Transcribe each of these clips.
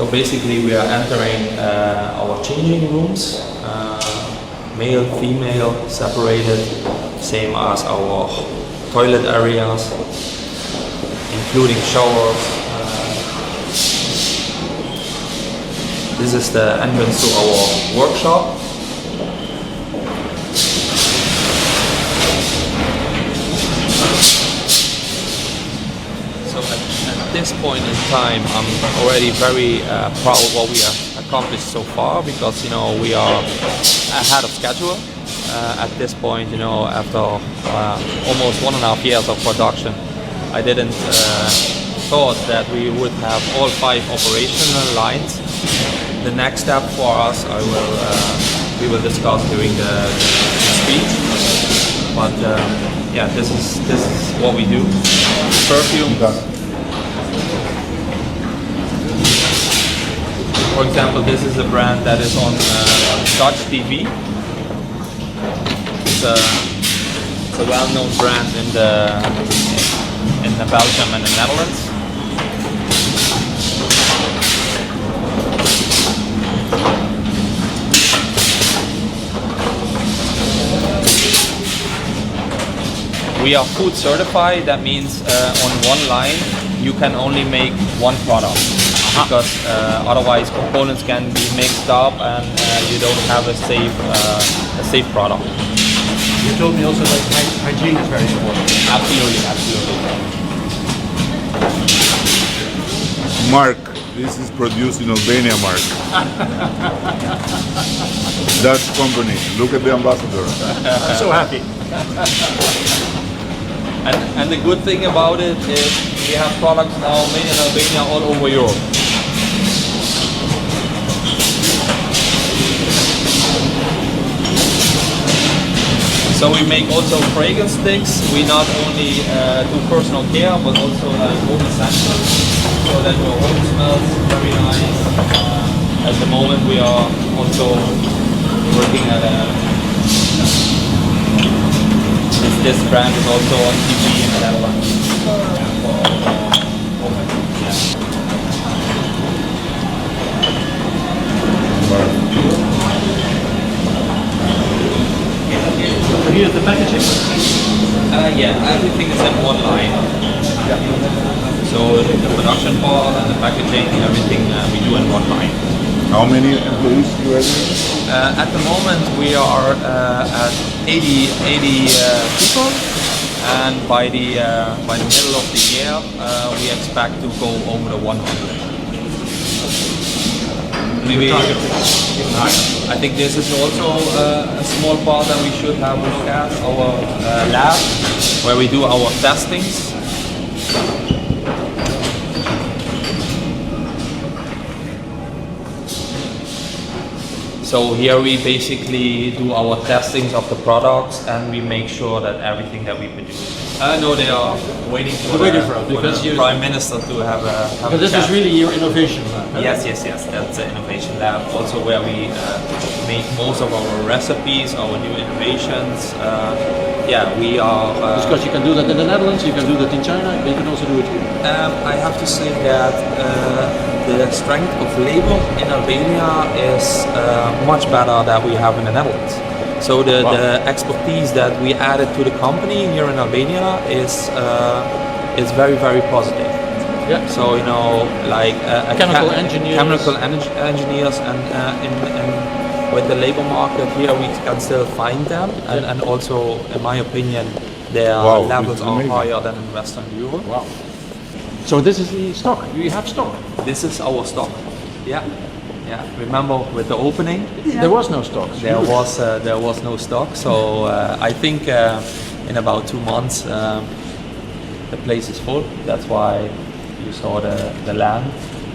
So basically we are entering our changing rooms, male, female, separated, same as our toilet areas, including showers. This is the entrance to our workshop. At this point in time, I'm already very proud of what we have accomplished so far, because we are ahead of schedule. At this point, after almost 1.5 years of production, I didn't thought that we would have all 5 operational lines. The next step for us, we will discuss during the speech. But yeah, this is what we do. Perfume. For example, this is a brand that is on Dutch TV. It's a well-known brand in Belgium and the Netherlands. We are food certified. That means on one line you can only make one product. Because otherwise components can be mixed up and you don't have a safe product. You told me also that hygiene is very important. Absolutely, absolutely. Mark, this is produced in Albania, Mark. Dutch company. Look at the ambassador. I'm so happy. And the good thing about it is we have products now made in Albania all over Europe. So we make also fragrance sticks. We not only do personal care, but also home essentials, so that your home smells very nice. At the moment we are also working at this brand is also on TV in the Netherlands. Here's the packaging? Yeah, everything is in one line. So the production part and the packaging, everything we do in one line. How many employees do you have? At the moment we are at 80 people, and by the middle of the year we expect to go over the 100. Maybe I think this is also a small part that we should have a look at, our lab, where we do our testings. So here we basically do our testings of the products, and we make sure that everything that we produce. No, they are waiting for the Prime Minister to have a This chat. is really your innovation lab. Yes. That's the innovation lab, also where we make most of our recipes, our new innovations. Yeah, we are. Because you can do that in the Netherlands, you can do that in China, but you can also do it here. I have to say that the strength of labor in Albania is much better than we have in the Netherlands. So the expertise that we added to the company here in Albania is very, very positive. Yeah. So like chemical engineers, and with the labor market here, we can still find them, and also, in my opinion, their levels are higher than in Western Europe. Wow. So this is the stock. You have stock. This is our stock. Yeah. Remember with the opening, there was no stock. There was no stock. So I think in about 2 months the place is full. That's why you saw the land.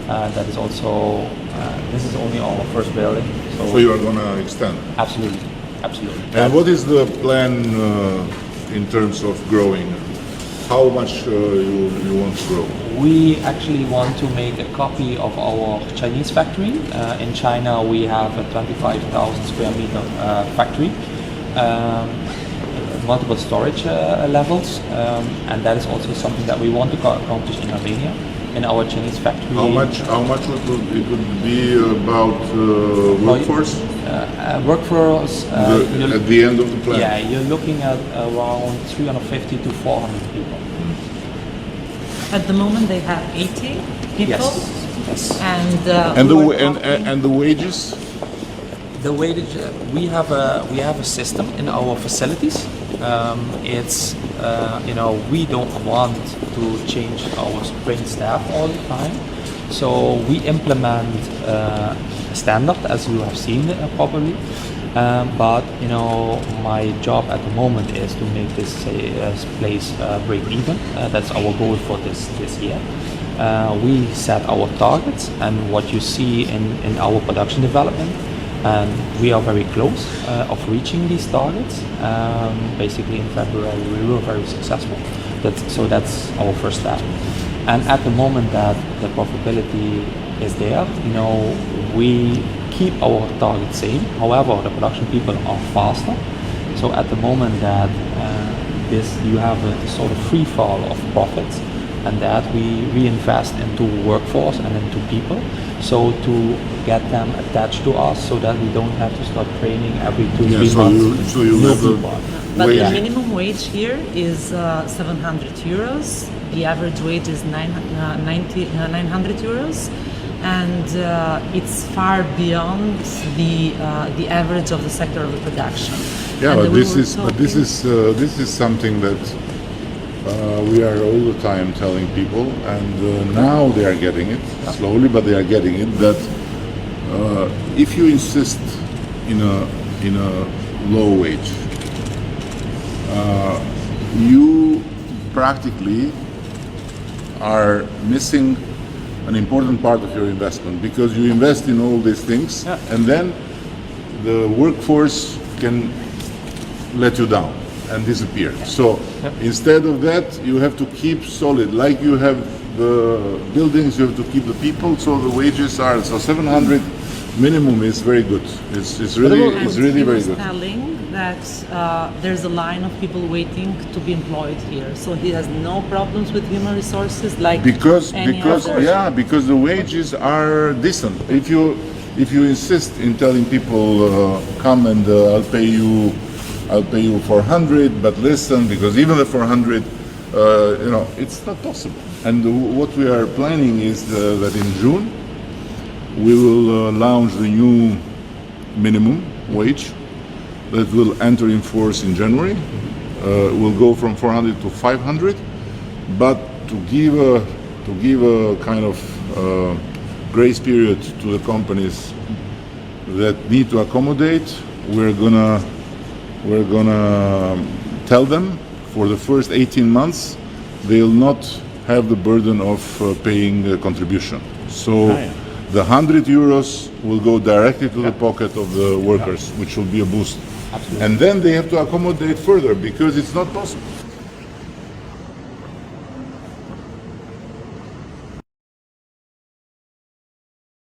That is also this is only our first building. So you are gonna extend? Absolutely. And what is the plan in terms of growing? How much you want to grow? We actually want to make a copy of our Chinese factory. In China we have a 25,000 square meter factory, multiple storage levels, and that is also something that we want to accomplish in Albania. in our Chinese factory. How much it would be about workforce? Workforce. At the end of the plan? Yeah, you're looking at around 350 to 400 people. At the moment, they have 80 people. Yes. And the wages? The wage, we have a system in our facilities. It's we don't want to change our trained staff all the time, so we implement standard, as you have seen probably. But my job at the moment is to make this place break even. That's our goal for this year. We set our targets, and what you see in our production development. And we are very close of reaching these targets. Basically in February we were very successful. So that's our first step. And at the moment that the profitability is there, we keep our target same. However, the production people are faster. So at the moment that you have a sort of free fall of profits, and that we reinvest into workforce and into people, so to get them attached to us, so that we don't have to start training every 2-3 months. So you have But the minimum wage here is 700 euros. The average wage is 900 euros, and it's far beyond the average of the sector of the production. Yeah, and but this is something that we are all the time telling people, and now they are getting it slowly, but they are getting it. That if you insist in a low wage, you practically are missing an important part of your investment, because you invest in all these things, and then the workforce can let you down and disappear. So instead of that, you have to keep solid. Like you have the buildings, you have to keep the people. So the wages are 700 minimum is very good. It's really very good. Telling that there's a line of people waiting to be employed here, so he has no problems with human resources because the wages are decent. If you insist in telling people come and I'll pay you 400, but listen, because even the 400, it's not possible. And what we are planning is that in June we will launch the new minimum wage that will enter in force in January. Will go from 400 to 500, but to give a kind of grace period to the companies that need to accommodate, we're gonna tell them for the first 18 months they'll not have the burden of paying a contribution. So the 100 euros will go directly to the pocket of the workers, which will be a boost. Absolutely. And then they have to accommodate further, because it's not possible.